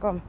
Go on.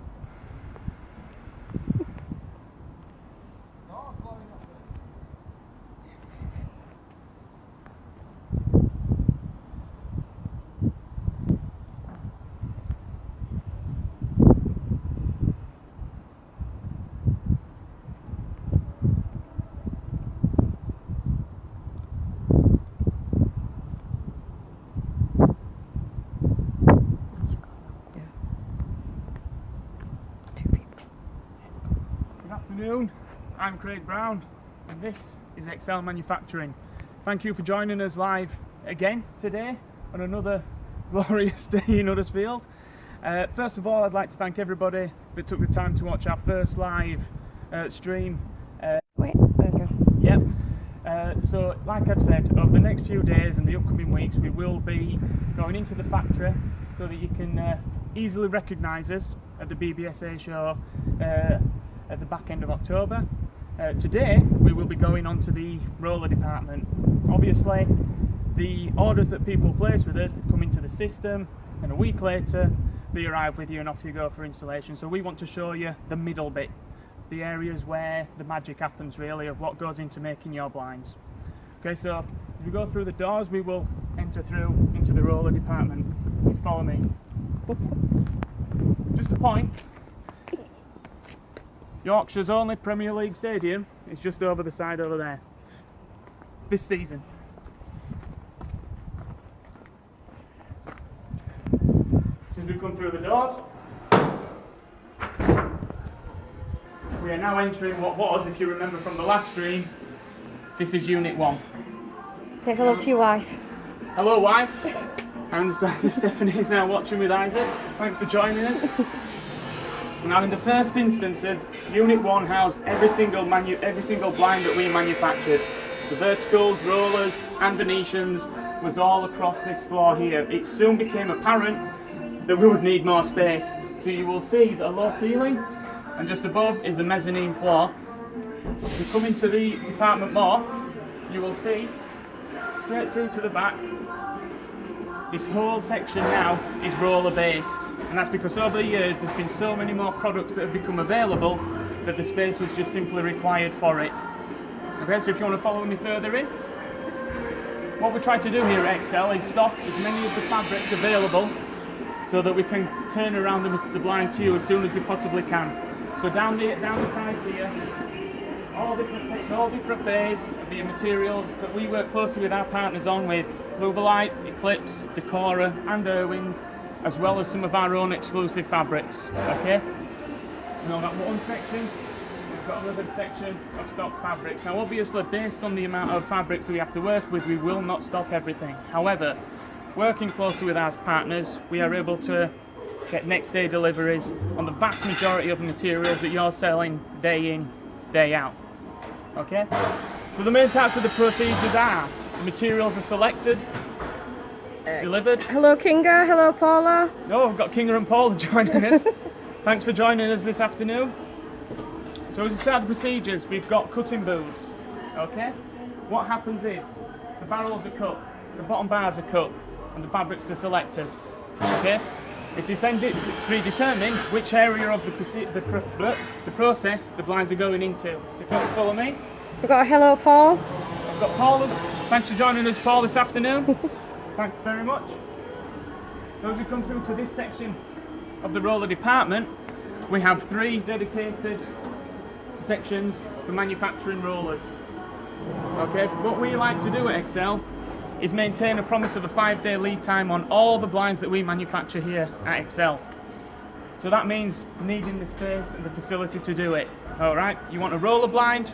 I'm Craig Brown and this is Excel Manufacturing. Thank you for joining us live again today on another glorious day in Huddersfield. First of all, I'd like to thank everybody that took the time to watch our first live stream. Wait, there we go. Yep. So like I've said, over the next few days and the upcoming weeks we will be going into the factory so that you can easily recognise us at the BBSA show at the back end of October. Today we will be going on to the roller department. Obviously the orders that people place with us come into the system and a week later they arrive with you and off you go for installation. So we want to show you the middle bit, the areas where the magic happens really of what goes into making your blinds. Okay, so if we go through the doors we will enter through into the roller department. Follow me. Just a point. Yorkshire's only Premier League stadium is just over the side over there this season. As we come through the doors, we are now entering what was, if you remember from the last stream, this is Unit 1. Say hello to your wife. Hello wife, I understand that Stephanie is now watching with Isaac. Thanks for joining us. Now in the first instances, Unit 1 housed every single blind that we manufactured. The verticals, rollers and Venetians was all across this floor here. It soon became apparent that we would need more space. So you will see that a low ceiling and just above is the mezzanine floor. If you come into the department more, you will see straight through to the back. This whole section now is roller based, and that's because over the years there's been so many more products that have become available that the space was just simply required for it. Okay, so if you want to follow me further in, what we try to do here at Excel is stock as many of the fabrics available so that we can turn around the blinds to you as soon as we possibly can. So down the sides here, all different sections, all different bays of the materials that we work closely with our partners on with Luvalite, Eclipse, Decora and Irwins, as well as some of our own exclusive fabrics. Okay? Now that one section, we've got another section of stock fabrics. Now obviously based on the amount of fabrics that we have to work with, we will not stock everything. However, working closely with our partners, we are able to get next day deliveries on the vast majority of materials that you're selling day in, day out. Okay? So the main types of the procedures are, the materials are selected, delivered. Hello Kinga, hello Paula. Oh, I've got Kinga and Paula joining us. Thanks for joining us this afternoon. So as we start the procedures, we've got cutting booths. Okay? What happens is, the barrels are cut, the bottom bars are cut, and the fabrics are selected. Okay? It is then predetermined which area of the process the blinds are going into. So if you want to follow me. We've got a hello Paul. I've got Paul. Thanks for joining us, Paul, this afternoon. Thanks very much. So as we come through to this section of the roller department, we have 3 dedicated sections for manufacturing rollers. Okay, what we like to do at Excel is maintain a promise of a 5-day lead time on all the blinds that we manufacture here at Excel. So that means needing the space and the facility to do it. Alright, you want a roller blind,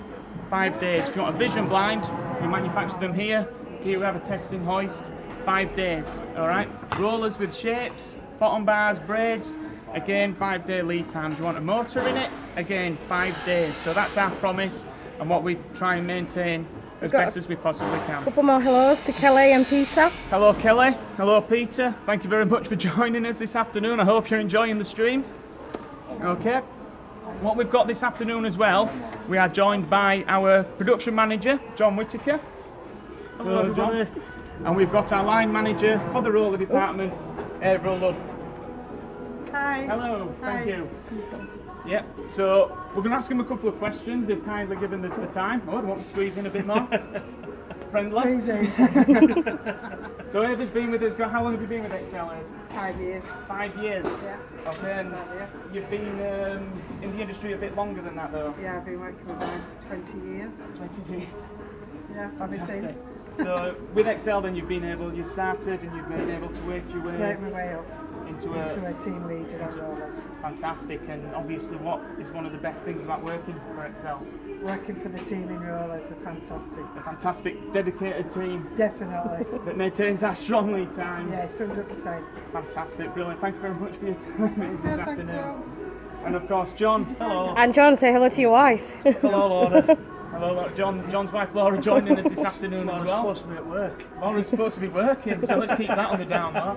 5 days. If you want a vision blind, we manufacture them here. Here we have a testing hoist, 5 days. Alright, rollers with shapes, bottom bars, braids, again 5-day lead time. Do you want a motor in it? Again 5 days. So that's our promise and what we try and maintain as best as we possibly can. A couple more hellos to Kelly and Peter. Hello Kelly, hello Peter, thank you very much for joining us this afternoon. I hope you're enjoying the stream. Okay, what we've got this afternoon as well, we are joined by our production manager, John Whittaker. Hello John. And we've got our line manager for the roller department, April Ludd. Hi. Hello, thank Hi. you. Yep, so we're going to ask them a couple of questions. They've kindly given us the time. Oh, they want to squeeze in a bit more? Friendly? Easy. So Ava's been with us, how long have you been with Excel, Ava? 5 years. 5 years? Yeah. Okay, and 5 years. you've been in the industry a bit longer than that though? Yeah, I've been working with them 20 years. 20 years. Yeah, ever Fantastic. since. So with Excel then you started and you've been able to work your way Worked my way up into to a a team leader on rollers. fantastic, and obviously what is one of the best things about working for Excel? Working for the team in rollers are fantastic. A fantastic dedicated team Definitely. that maintains our strong lead times. Yes, 100%. Fantastic, brilliant. Thank you very much for your time this Yeah, thank afternoon. you. And of course, John. Hello. And John, say hello to your wife. Hello, Laura. Hello, Laura. John's wife Laura joining us this afternoon as well. Supposed to be at work. Laura's supposed to be working, so let's keep that on the down low.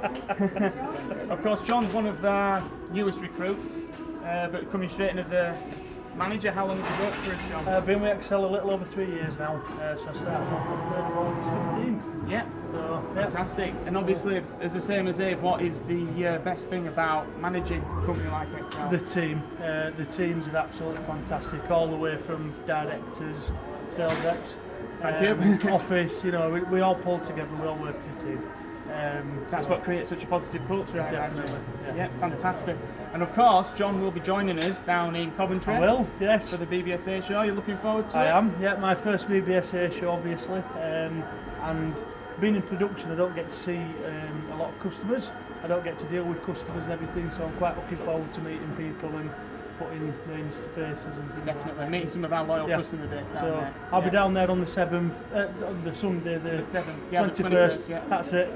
Of course, John's one of our newest recruits, but coming straight in as a manager. How long have you worked for us, John? I've been with Excel a little over 3 years now, so I started off on 3rd of August 15. Yeah. So, yeah. Fantastic. And obviously, as the same as Abe, what is the best thing about managing a company like Excel? The teams are absolutely fantastic, all the way from directors, sales reps, Thank you. office, you know, we all pull together, we all work as a team. That's what creates such a positive culture, I imagine. Definitely, yeah. Yeah, fantastic. And of course, John will be joining us down in Coventry. I will, yes. For the BBSA show. You're looking forward to it? I am, yeah, my first BBSA show obviously, and being in production I don't get to see a lot of customers, I don't get to deal with customers and everything, so I'm quite looking forward to meeting people and putting names to faces and things. Definitely. Meeting some of our loyal Yeah. customer base down So there. I'll be down there on the 7th, on the Sunday, the 7th, yeah, the 21st, 21st, yeah. that's it.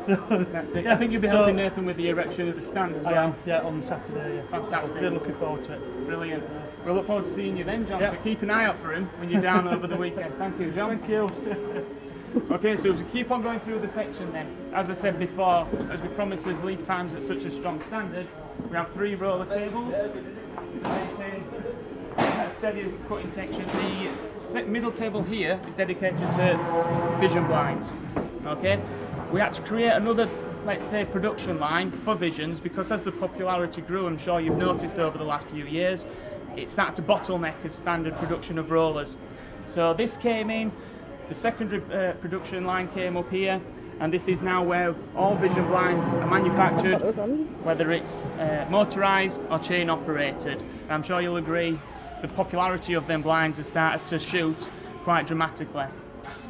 So, That's it. yeah, I think you'll be so helping Nathan with the erection of the stand as I well. am, yeah, on Saturday, yeah. Fantastic. So really looking forward to it. Brilliant. We'll look forward to seeing you then, John. Yeah. So keep an eye out for him when you're down over the weekend. Thank you, John. Thank you. Okay, so as we keep on going through the section then, as I said before, as we promised us lead times at such a strong standard, we have 3 roller tables. Maintain a steady cutting section. The middle table here is dedicated to vision blinds. Okay, we had to create another, let's say, production line for visions because as the popularity grew, I'm sure you've noticed over the last few years, it started to bottleneck as standard production of rollers. So this came in. The secondary production line came up here, and this is now where all vision blinds are manufactured, whether it's motorised or chain operated. And I'm sure you'll agree the popularity of them blinds has started to shoot quite dramatically.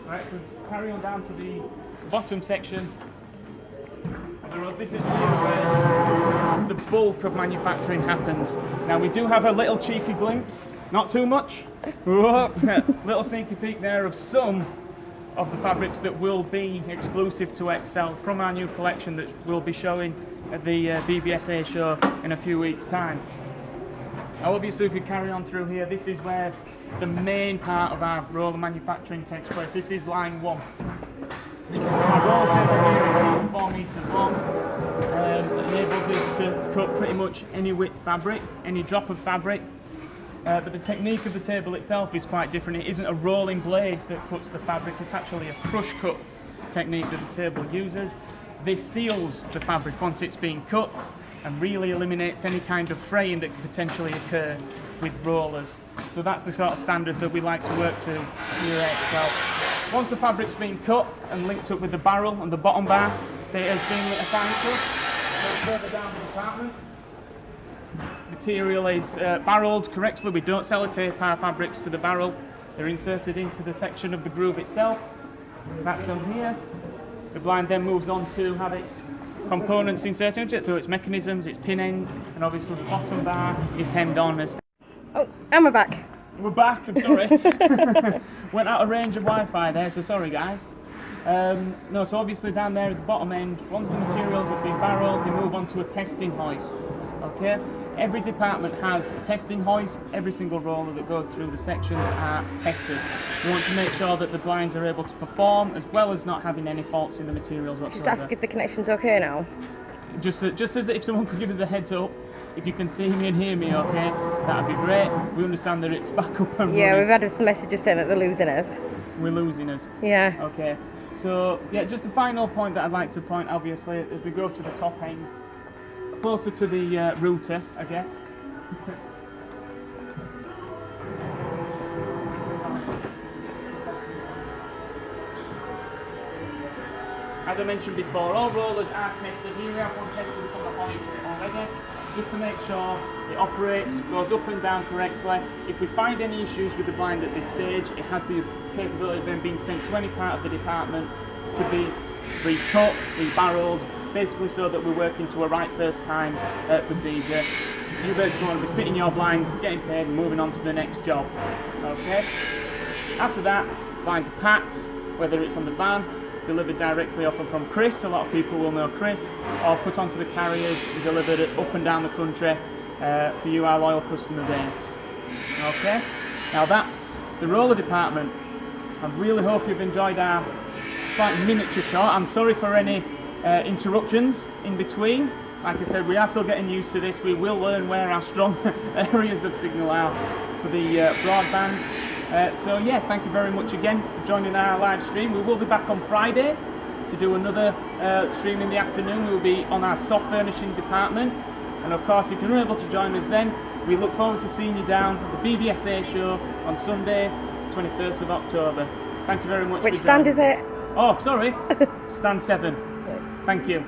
Right, we'll carry on down to the bottom section of the road. This is where the bulk of manufacturing happens. Now we do have a little cheeky glimpse, not too much. Little sneaky peek there of some of the fabrics that will be exclusive to Excel from our new collection that we'll be showing at the BBSA show in a few weeks' time. Now obviously if we carry on through here, this is where the main part of our roller manufacturing takes place. This is line 1. Our roller table here is 4 metres long. It enables us to cut pretty much any width fabric, any drop of fabric. But the technique of the table itself is quite different. It isn't a rolling blade that cuts the fabric, it's actually a crush cut technique that the table uses. This seals the fabric once it's been cut and really eliminates any kind of fraying that could potentially occur with rollers. So that's the sort of standard that we like to work to here at Excel. Once the fabric's been cut and linked up with the barrel and the bottom bar, it has been lit a fine cut. Further down the compartment. Material is barreled correctly. We don't sellotape our fabrics to the barrel. They're inserted into the section of the groove itself. That's done here. The blind then moves on to have its components inserted into it, through its mechanisms, its pin ends, and obviously the bottom bar is hemmed on as... Oh, and we're back. We're back, I'm sorry. Went out of range of Wi-Fi there, so sorry guys. No, so obviously down there at the bottom end, once the materials have been barreled, they move on to a testing hoist. Okay? Every department has a testing hoist. Every single roller that goes through the sections are tested. We want to make sure that the blinds are able to perform, as well as not having any faults in the materials Just whatsoever. ask if the connection's okay now. Just as if someone could give us a heads up, if you can see me and hear me okay, that'd be great. We understand that it's back up and Yeah, running. we've had some messages saying that they're losing us. We're losing us. Yeah. Okay, so yeah, just a final point that I'd like to point, obviously, as we go to the top end. closer to the router, I guess. As I mentioned before, all rollers are tested. Here we have one tested from the hoist already, just to make sure it operates, goes up and down correctly. If we find any issues with the blind at this stage, it has the capability of then being sent to any part of the department to be recut, rebarreled, basically so that we're working to a right first time procedure. You basically want to be fitting your blinds, getting paid and moving on to the next job. Okay? After that, blinds are packed, whether it's on the van, delivered directly off and from Chris, a lot of people will know Chris, or put onto the carriers and delivered up and down the country for you, our loyal customer base. Okay? Now that's the roller department. I really hope you've enjoyed our slight miniature shot. I'm sorry for any interruptions in between. Like I said, we are still getting used to this. We will learn where our strong areas of signal are for the broadband. So yeah, thank you very much again for joining our live stream. We will be back on Friday to do another stream in the afternoon. We'll be on our soft furnishing department. And of course, if you're unable to join us then, we look forward to seeing you down at the BBSA show on Sunday, 21st of October. Thank you very much. Which stand is it? Oh, sorry. Stand 7. Thank you.